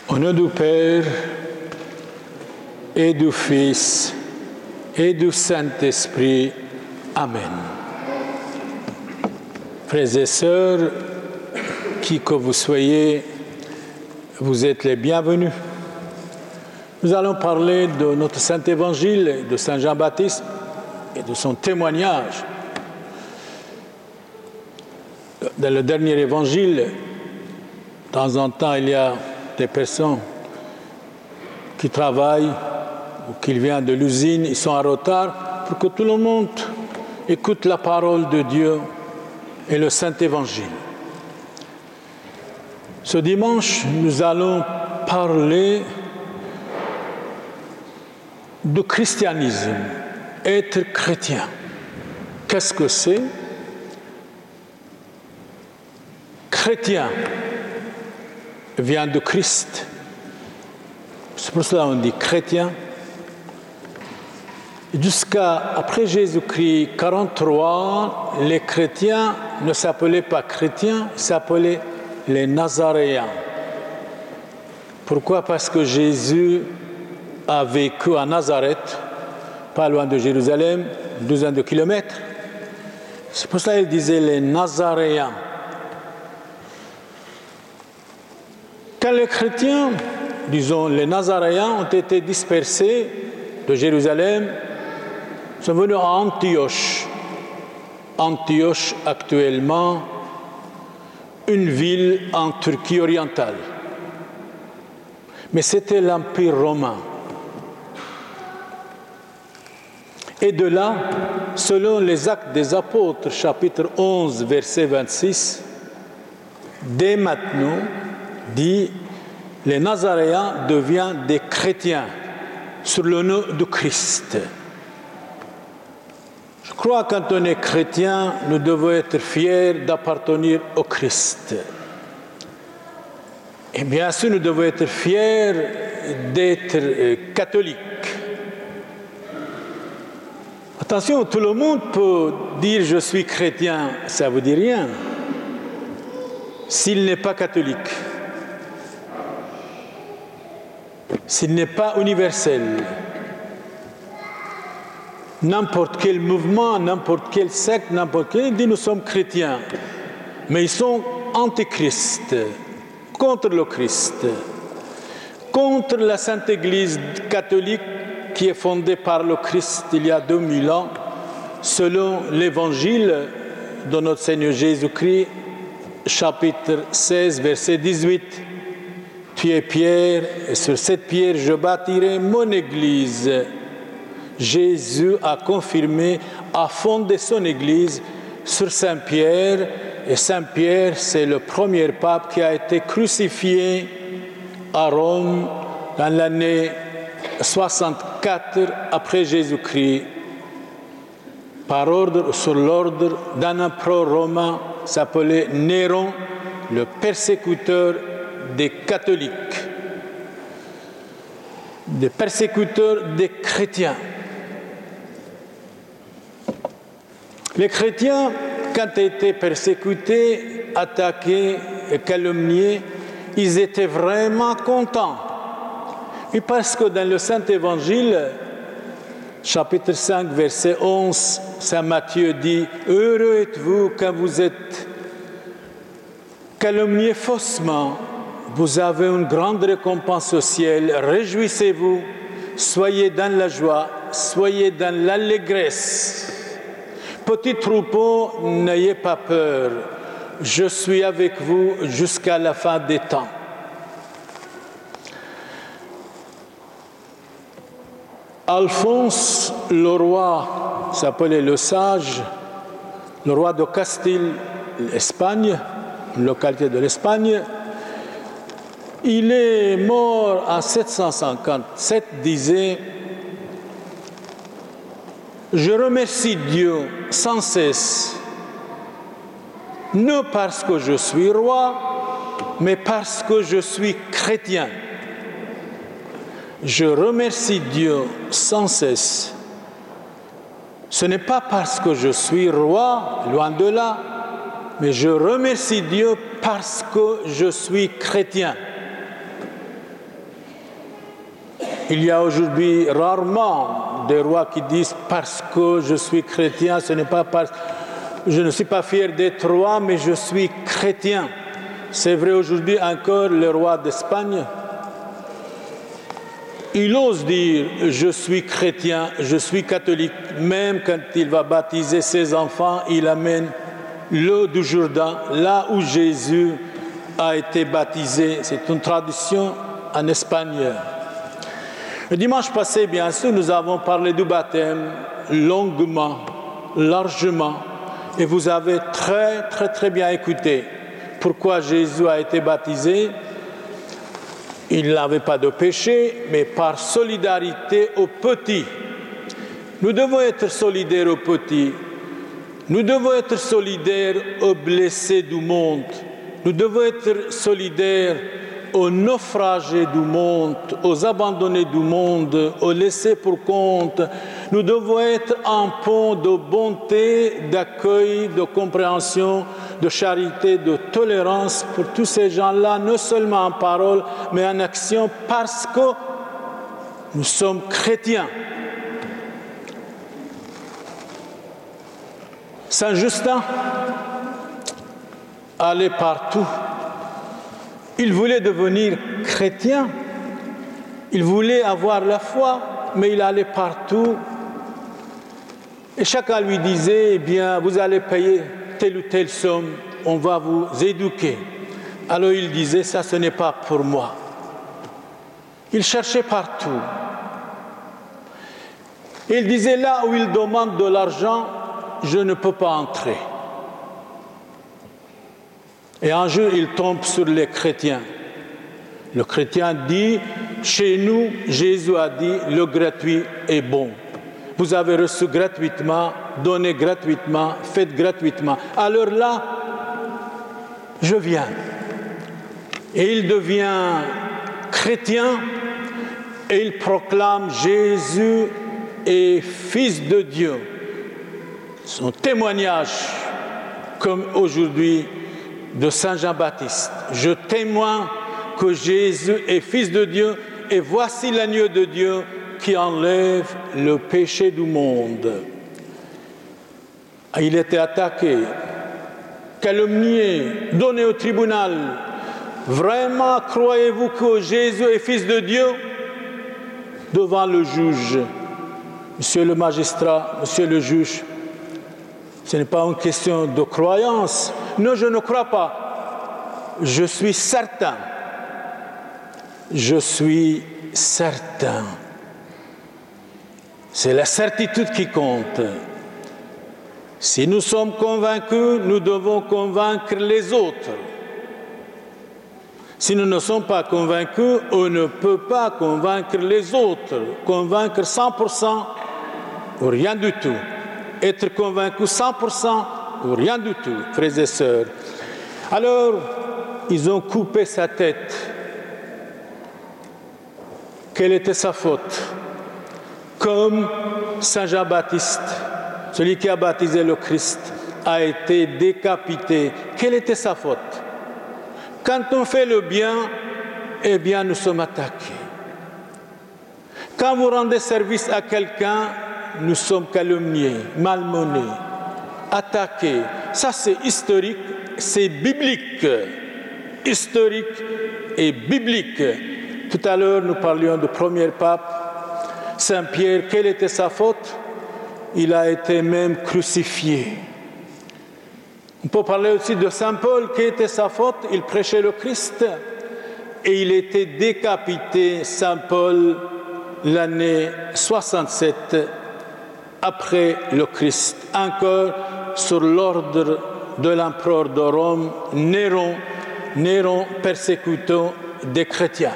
Au nom du Père et du Fils et du Saint-Esprit. Amen. Frères et sœurs, qui que vous soyez, vous êtes les bienvenus. Nous allons parler de notre Saint-Évangile, de Saint Jean-Baptiste et de son témoignage. Dans le dernier évangile, de temps en temps, il y a des personnes qui travaillent ou qui viennent de l'usine, ils sont en retard pour que tout le monde écoute la parole de Dieu et le Saint-Évangile. Ce dimanche, nous allons parler du christianisme, être chrétien. Qu'est-ce que c'est? Chrétien vient de Christ. C'est pour cela qu'on dit chrétien. Jusqu'à après Jésus-Christ 43, les chrétiens ne s'appelaient pas chrétiens, ils s'appelaient les Nazaréens. Pourquoi? Parce que Jésus a vécu à Nazareth, pas loin de Jérusalem, une douzaine de kilomètres. C'est pour cela qu'il disait les Nazaréens. Quand les chrétiens, disons les Nazaréens, ont été dispersés de Jérusalem, ils sont venus à Antioche. Antioche, actuellement, une ville en Turquie orientale. Mais c'était l'Empire romain. Et de là, selon les Actes des Apôtres, chapitre 11, verset 26, dès maintenant, dit, les Nazaréens deviennent des chrétiens sur le nom de Christ. Je crois que quand on est chrétien, nous devons être fiers d'appartenir au Christ. Et bien sûr, nous devons être fiers d'être catholiques. Attention, tout le monde peut dire « je suis chrétien », ça ne vous dit rien, s'il n'est pas catholique. S'il n'est pas universel, n'importe quel mouvement, n'importe quel secte, n'importe quel, il dit nous sommes chrétiens, mais ils sont antichrist, contre le Christ, contre la Sainte Église catholique qui est fondée par le Christ il y a 2000 ans, selon l'Évangile de notre Seigneur Jésus-Christ, chapitre 16, verset 18. Tu es Pierre, et sur cette pierre je bâtirai mon église. Jésus a confirmé, a fondé son église sur Saint-Pierre, et Saint-Pierre, c'est le premier pape qui a été crucifié à Rome dans l'année 64 après Jésus-Christ, par ordre, sur l'ordre d'un empereur romain s'appelait Néron, le persécuteur des catholiques, des persécuteurs des chrétiens. Les chrétiens, quand ils étaient persécutés, attaqués et calomniés, ils étaient vraiment contents. Et parce que dans le Saint-Évangile, chapitre 5, verset 11, Saint Matthieu dit « Heureux êtes-vous quand vous êtes calomniés faussement, vous avez une grande récompense au ciel, réjouissez-vous, soyez dans la joie, soyez dans l'allégresse. Petit troupeau, n'ayez pas peur, je suis avec vous jusqu'à la fin des temps. » Alphonse, le roi, s'appelait le sage, le roi de Castille, l'Espagne, une localité de l'Espagne. Il est mort en 757, disait « Je remercie Dieu sans cesse, non parce que je suis roi, mais parce que je suis chrétien. Je remercie Dieu sans cesse. Ce n'est pas parce que je suis roi, loin de là, mais je remercie Dieu parce que je suis chrétien. Il y a aujourd'hui rarement des rois qui disent « parce que je suis chrétien, ce n'est pas parce que je ne suis pas fier d'être roi, mais je suis chrétien ». C'est vrai aujourd'hui encore le roi d'Espagne. Il ose dire « je suis chrétien, je suis catholique ». Même quand il va baptiser ses enfants, il amène l'eau du Jourdain, là où Jésus a été baptisé. C'est une tradition en Espagne. Le dimanche passé, bien sûr, nous avons parlé du baptême longuement, largement, et vous avez très bien écouté pourquoi Jésus a été baptisé. Il n'avait pas de péché, mais par solidarité aux petits. Nous devons être solidaires aux petits. Nous devons être solidaires aux blessés du monde. Nous devons être solidaires aux naufragés du monde, aux abandonnés du monde, aux laissés pour compte. Nous devons être un pont de bonté, d'accueil, de compréhension, de charité, de tolérance pour tous ces gens-là, non seulement en parole, mais en action, parce que nous sommes chrétiens. Saint Justin allait partout. Il voulait devenir chrétien, il voulait avoir la foi, mais il allait partout. Et chacun lui disait, eh bien, vous allez payer telle ou telle somme, on va vous éduquer. Alors il disait, ça, ce n'est pas pour moi. Il cherchait partout. Il disait, là où il demande de l'argent, je ne peux pas entrer. Et un jour, il tombe sur les chrétiens. Le chrétien dit, chez nous, Jésus a dit, le gratuit est bon. Vous avez reçu gratuitement, donné gratuitement, faites gratuitement. Alors là, je viens. Et il devient chrétien et il proclame Jésus est Fils de Dieu. Son témoignage, comme aujourd'hui, de Saint Jean-Baptiste. Je témoigne que Jésus est Fils de Dieu et voici l'agneau de Dieu qui enlève le péché du monde. Il était attaqué, calomnié, donné au tribunal. Vraiment, croyez-vous que Jésus est Fils de Dieu? Devant le juge, monsieur le magistrat, monsieur le juge, ce n'est pas une question de croyance. Non, je ne crois pas. Je suis certain. Je suis certain. C'est la certitude qui compte. Si nous sommes convaincus, nous devons convaincre les autres. Si nous ne sommes pas convaincus, on ne peut pas convaincre les autres. Convaincre 100% ou rien du tout. Être convaincu 100% ou rien du tout, frères et sœurs. Alors, ils ont coupé sa tête. Quelle était sa faute? Comme Saint Jean-Baptiste, celui qui a baptisé le Christ, a été décapité. Quelle était sa faute? Quand on fait le bien, eh bien, nous sommes attaqués. Quand vous rendez service à quelqu'un, nous sommes calomniés, malmenés, attaqués. Ça, c'est historique, c'est biblique. Historique et biblique. Tout à l'heure, nous parlions du premier pape, Saint Pierre. Quelle était sa faute? Il a été même crucifié. On peut parler aussi de Saint Paul. Quelle était sa faute? Il prêchait le Christ et il était décapité, Saint Paul, l'année 67 après le Christ, encore sur l'ordre de l'empereur de Rome, Néron persécutant des chrétiens.